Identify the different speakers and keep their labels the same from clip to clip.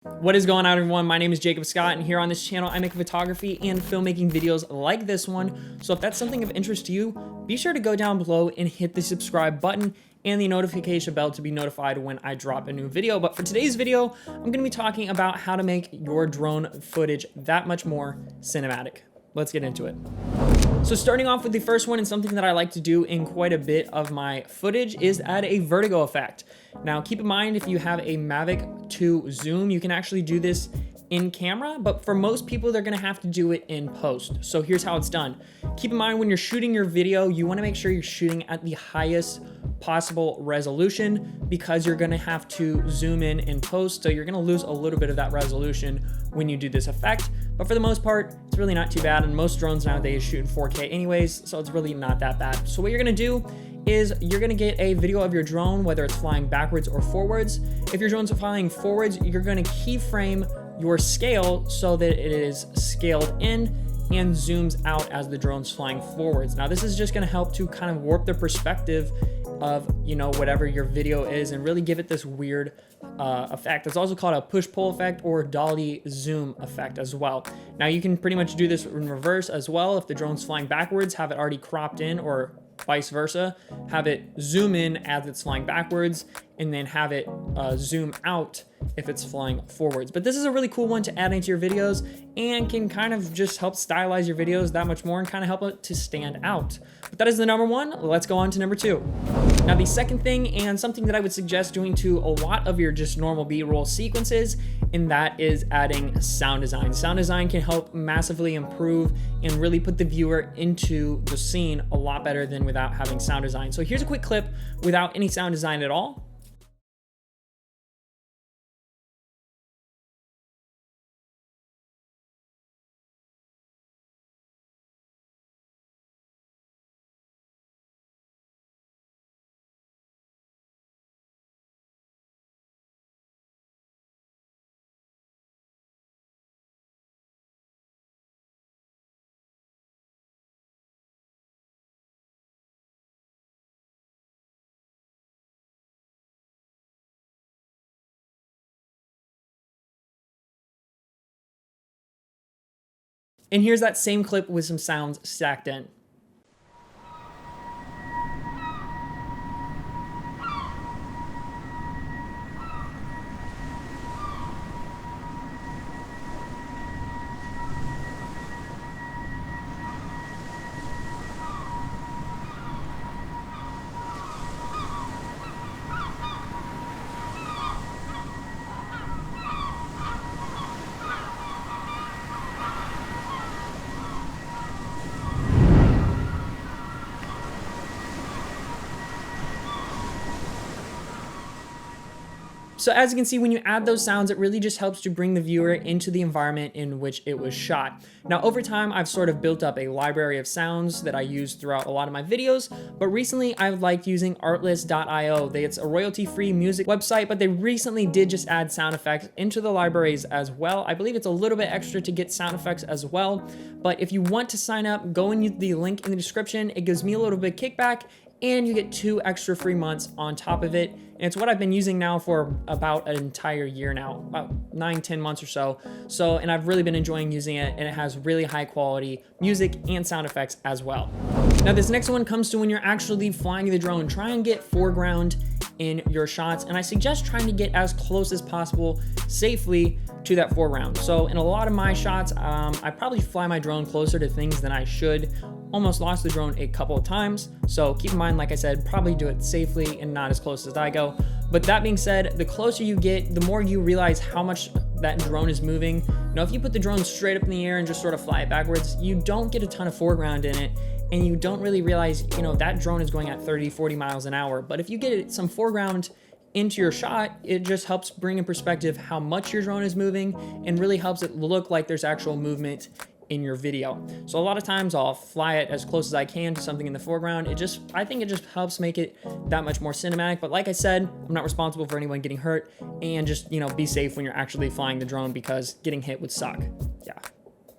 Speaker 1: What is going on, everyone? My name is Jacob Scott, and here on this channel I make photography and filmmaking videos like this one. So if that's something of interest to you, be sure to go down below and hit the subscribe button and the notification bell to be notified when I drop a new video. But for today's video, I'm going to be talking about how to make your drone footage that much more cinematic. Let's get into it. So starting off with the first one, and something that I like to do in quite a bit of my footage, is add a vertigo effect. Now keep in mind, if you have a Mavic 2 zoom, you can actually do this in camera, but for most people, they're gonna have to do it in post. So here's how it's done. Keep in mind, when you're shooting your video, you wanna make sure you're shooting at the highest possible resolution, because you're gonna have to zoom in post, so you're gonna lose a little bit of that resolution when you do this effect. But for the most part, it's really not too bad, and most drones nowadays shoot in 4K anyways, so it's really not that bad. So what you're gonna do is you're gonna get a video of your drone, whether it's flying backwards or forwards. If your drone's flying forwards, you're gonna keyframe your scale so that it is scaled in and zooms out as the drone's flying forwards. Now this is just gonna help to kind of warp the perspective of, you know, whatever your video is, and really give it this weird effect. It's also called a push-pull effect or dolly zoom effect as well. Now you can pretty much do this in reverse as well. If the drone's flying backwards, have it already cropped in, or vice versa, have it zoom in as it's flying backwards, and then have it zoom out if it's flying forwards. But this is a really cool one to add into your videos, and can kind of just help stylize your videos that much more and kind of help it to stand out. But that is the number one. Let's go on to number two. Now the second thing, and something that I would suggest doing to a lot of your just normal B-roll sequences, and that is adding sound design. Sound design can help massively improve and really put the viewer into the scene a lot better than without having sound design. So here's a quick clip without any sound design at all. And here's that same clip with some sounds stacked in. So as you can see, when you add those sounds, it really just helps to bring the viewer into the environment in which it was shot. Now, over time, I've sort of built up a library of sounds that I use throughout a lot of my videos, but recently I've liked using artlist.io. It's a royalty-free music website, but they recently did just add sound effects into the libraries as well. I believe it's a little bit extra to get sound effects as well, but if you want to sign up, go and use the link in the description. It gives me a little bit of kickback, and you get 2 extra free months on top of it. And it's what I've been using now for about an entire year now, about 9-10 months or so. And I've really been enjoying using it, and it has really high quality music and sound effects as well. Now this next one comes to when you're actually flying the drone. Try and get foreground in your shots, and I suggest trying to get as close as possible safely to that foreground. So in a lot of my shots, I probably fly my drone closer to things than I should. Almost lost the drone a couple of times. So keep in mind, like I said, probably do it safely and not as close as I go. But that being said, the closer you get, the more you realize how much that drone is moving. Now, if you put the drone straight up in the air and just sort of fly it backwards, you don't get a ton of foreground in it, and you don't really realize, you know, that drone is going at 30-40 miles an hour. But if you get some foreground into your shot, it just helps bring in perspective how much your drone is moving, and really helps it look like there's actual movement in your video. So a lot of times I'll fly it as close as I can to something in the foreground. I think it just helps make it that much more cinematic. But like I said, I'm not responsible for anyone getting hurt, and just, you know, be safe when you're actually flying the drone, because getting hit would suck. Yeah.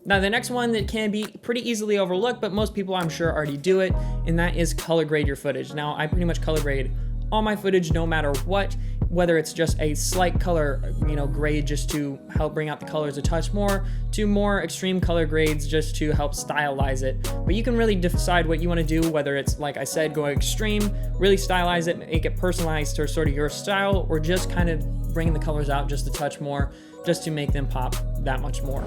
Speaker 1: Now the next one that can be pretty easily overlooked, but most people I'm sure already do it, and that is color grade your footage. Now I pretty much color grade all my footage no matter what, whether it's just a slight color, grade just to help bring out the colors a touch more, to more extreme color grades just to help stylize it. But you can really decide what you want to do, whether it's, like I said, go extreme, really stylize it, make it personalized to sort of your style, or just kind of bringing the colors out just a touch more, just to make them pop that much more.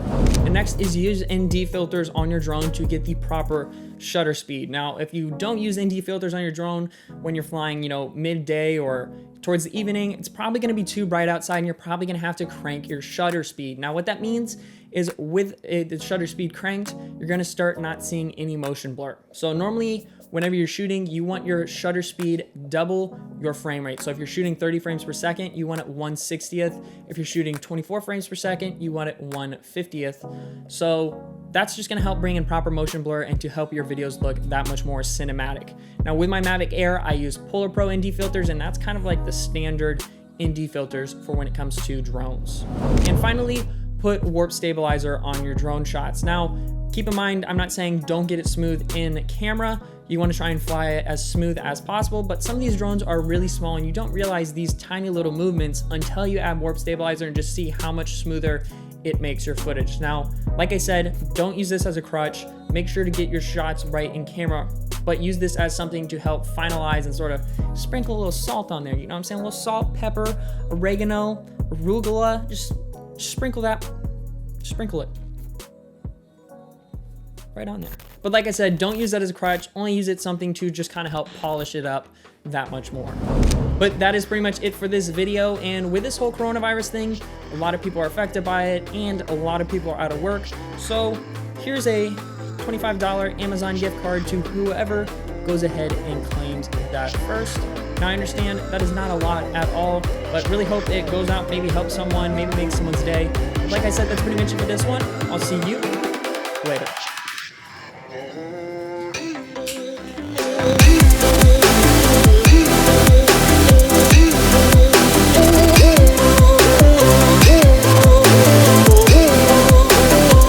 Speaker 1: And next is use ND filters on your drone to get the proper shutter speed. Now, if you don't use ND filters on your drone when you're flying, midday or towards the evening, it's probably gonna be too bright outside and you're probably gonna have to crank your shutter speed. Now, what that means is with the shutter speed cranked, you're gonna start not seeing any motion blur. So normally, whenever you're shooting, you want your shutter speed double your frame rate. So if you're shooting 30 frames per second, you want it 1/60th. If you're shooting 24 frames per second, you want it 1/50th. So that's just gonna help bring in proper motion blur and to help your videos look that much more cinematic. Now with my Mavic Air, I use Polar Pro ND filters, and that's kind of like the standard ND filters for when it comes to drones. And finally, put warp stabilizer on your drone shots. Now, keep in mind, I'm not saying don't get it smooth in camera. You want to try and fly it as smooth as possible, but some of these drones are really small and you don't realize these tiny little movements until you add warp stabilizer and just see how much smoother it makes your footage. Now, like I said, don't use this as a crutch. Make sure to get your shots right in camera, but use this as something to help finalize and sort of sprinkle a little salt on there. You know what I'm saying? A little salt, pepper, oregano, arugula, just sprinkle that, sprinkle it right on there. But like I said, don't use that as a crutch, only use it something to just kind of help polish it up that much more. But that is pretty much it for this video. And with this whole coronavirus thing, a lot of people are affected by it and a lot of people are out of work. So here's a $25 Amazon gift card to whoever goes ahead and claims that first. Now I understand that is not a lot at all, but really hope it goes out, maybe help someone, maybe make someone's day. Like I said, that's pretty much it for this one. I'll see you later.